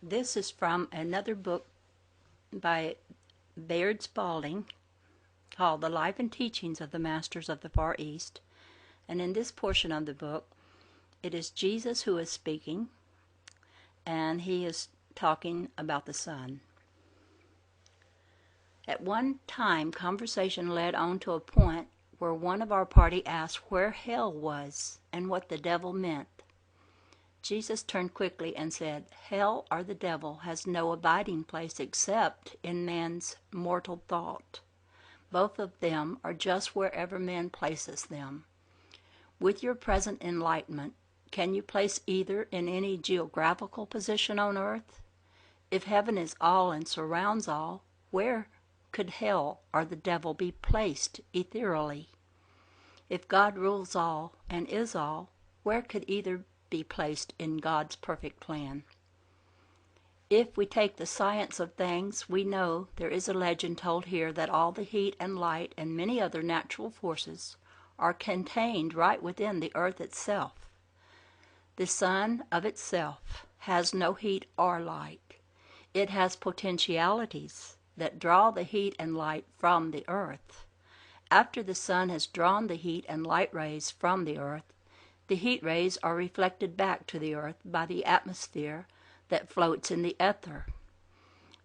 This is from another book by Bayard Spalding called The Life and Teachings of the Masters of the Far East. And in this portion of the book, it is Jesus who is speaking, and he is talking about the sun. At one time, conversation led on to a point where one of our party asked where hell was and what the devil meant. Jesus turned quickly and said, "Hell or the devil has no abiding place except in man's mortal thought. Both of them are just wherever man places them. With your present enlightenment, can you place either in any geographical position on earth? If heaven is all and surrounds all, where could hell or the devil be placed ethereally? If God rules all and is all, where could either be placed in God's perfect plan? If we take the science of things, we know there is a legend told here that all the heat and light and many other natural forces are contained right within the earth itself. The sun of itself has no heat or light. It has potentialities that draw the heat and light from the earth. After the sun has drawn the heat and light rays from the earth, the heat rays are reflected back to the earth by the atmosphere that floats in the ether.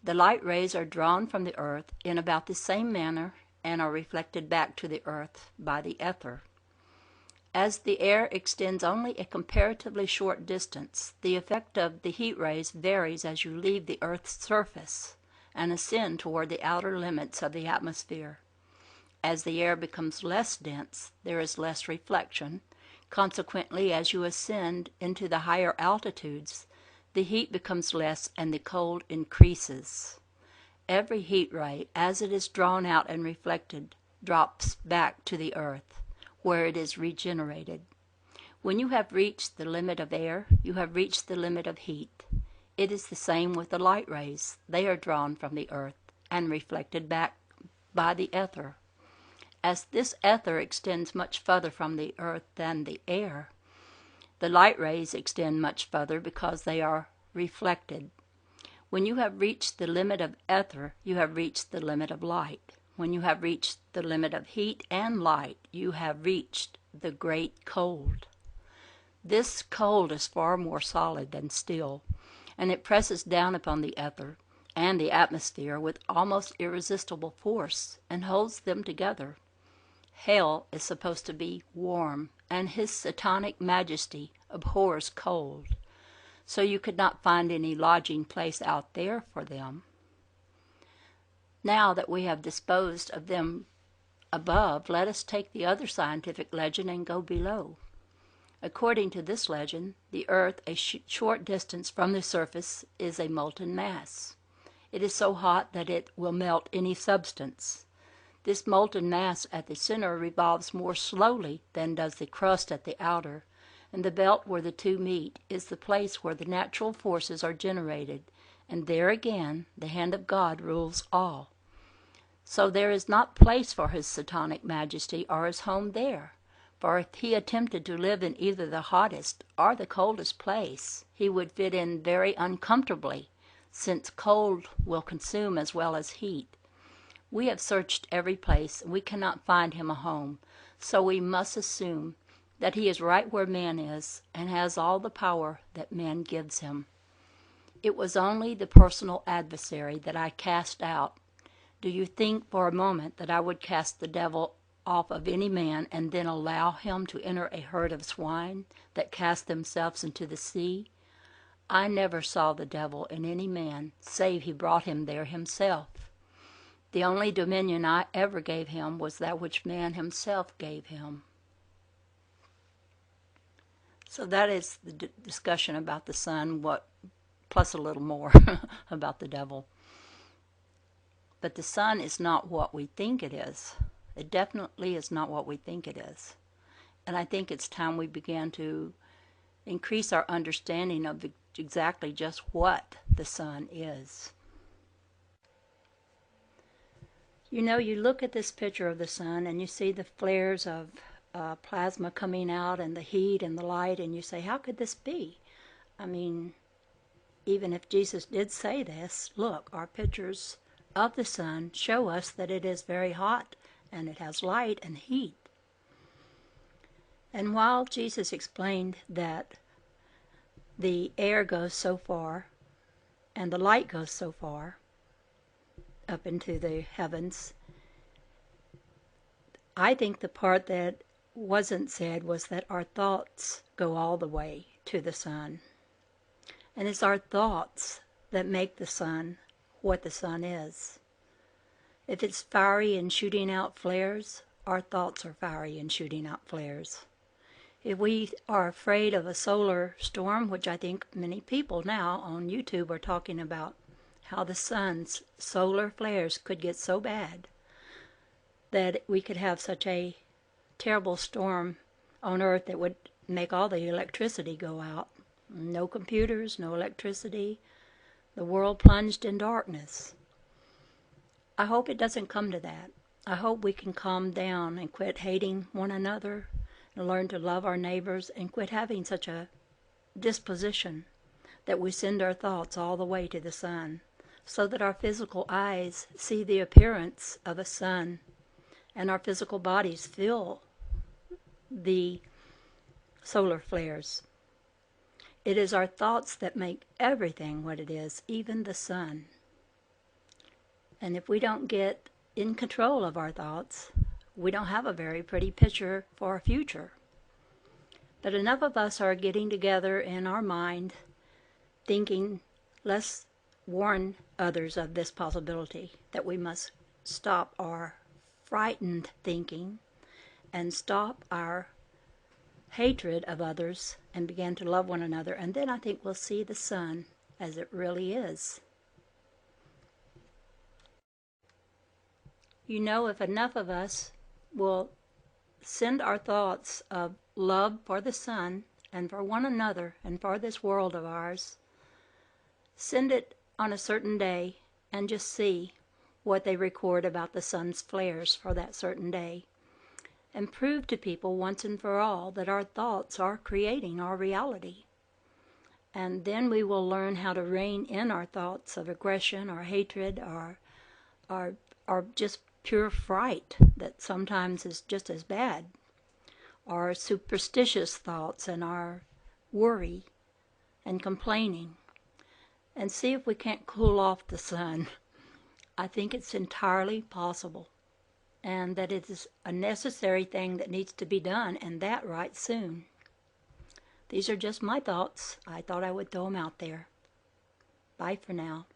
The light rays are drawn from the earth in about the same manner and are reflected back to the earth by the ether. As the air extends only a comparatively short distance, the effect of the heat rays varies as you leave the earth's surface and ascend toward the outer limits of the atmosphere. As the air becomes less dense, there is less reflection. Consequently, as you ascend into the higher altitudes, the heat becomes less and the cold increases. Every heat ray, as it is drawn out and reflected, drops back to the earth, where it is regenerated. When you have reached the limit of air, you have reached the limit of heat. It is the same with the light rays. They are drawn from the earth and reflected back by the ether. As this ether extends much further from the earth than the air, the light rays extend much further because they are reflected. When you have reached the limit of ether, you have reached the limit of light. When you have reached the limit of heat and light, you have reached the great cold. This cold is far more solid than steel, and it presses down upon the ether and the atmosphere with almost irresistible force and holds them together. Hell is supposed to be warm, and his satanic majesty abhors cold, so you could not find any lodging place out there for them. Now that we have disposed of them above, let us take the other scientific legend and go below. According to this legend, the earth, a short distance from the surface, is a molten mass. It is so hot that it will melt any substance. This molten mass at the center revolves more slowly than does the crust at the outer, and the belt where the two meet is the place where the natural forces are generated, and there again the hand of God rules all. So there is not place for his satanic majesty or his home there, for if he attempted to live in either the hottest or the coldest place, he would fit in very uncomfortably, since cold will consume as well as heat. We have searched every place, and we cannot find him a home, so we must assume that he is right where man is, and has all the power that man gives him. It was only the personal adversary that I cast out. Do you think for a moment that I would cast the devil off of any man and then allow him to enter a herd of swine that cast themselves into the sea? I never saw the devil in any man, save he brought him there himself. The only dominion I ever gave him was that which man himself gave him. So that is the discussion about the sun, plus a little more about the devil. But the sun is not what we think it is. It definitely is not what we think it is. And I think it's time we began to increase our understanding of exactly just what the sun is. You know, you look at this picture of the sun and you see the flares of plasma coming out and the heat and the light, and you say, how could this be? I mean, even if Jesus did say this, look, our pictures of the sun show us that it is very hot and it has light and heat. And while Jesus explained that the air goes so far and the light goes so far up into the heavens, I think the part that wasn't said was that our thoughts go all the way to the sun. And it's our thoughts that make the sun what the sun is. If it's fiery and shooting out flares, our thoughts are fiery and shooting out flares. If we are afraid of a solar storm, which I think many people now on YouTube are talking about, how the sun's solar flares could get so bad that we could have such a terrible storm on Earth that would make all the electricity go out. No computers, no electricity, the world plunged in darkness. I hope it doesn't come to that. I hope we can calm down and quit hating one another and learn to love our neighbors and quit having such a disposition that we send our thoughts all the way to the sun, so that our physical eyes see the appearance of a sun and our physical bodies feel the solar flares. It is our thoughts that make everything what it is, even the sun. And if we don't get in control of our thoughts, we don't have a very pretty picture for our future. But enough of us are getting together in our mind, thinking, let's warn others of this possibility, that we must stop our frightened thinking and stop our hatred of others and begin to love one another. And then I think we'll see the sun as it really is. You know, if enough of us will send our thoughts of love for the sun and for one another and for this world of ours, send it on a certain day and just see what they record about the sun's flares for that certain day, and prove to people once and for all that our thoughts are creating our reality. And then we will learn how to rein in our thoughts of aggression or hatred or just pure fright that sometimes is just as bad, our superstitious thoughts and our worry and complaining, and see if we can't cool off the sun. I think it's entirely possible, and that it is a necessary thing that needs to be done, and that right soon. These are just my thoughts. I thought I would throw them out there. Bye for now.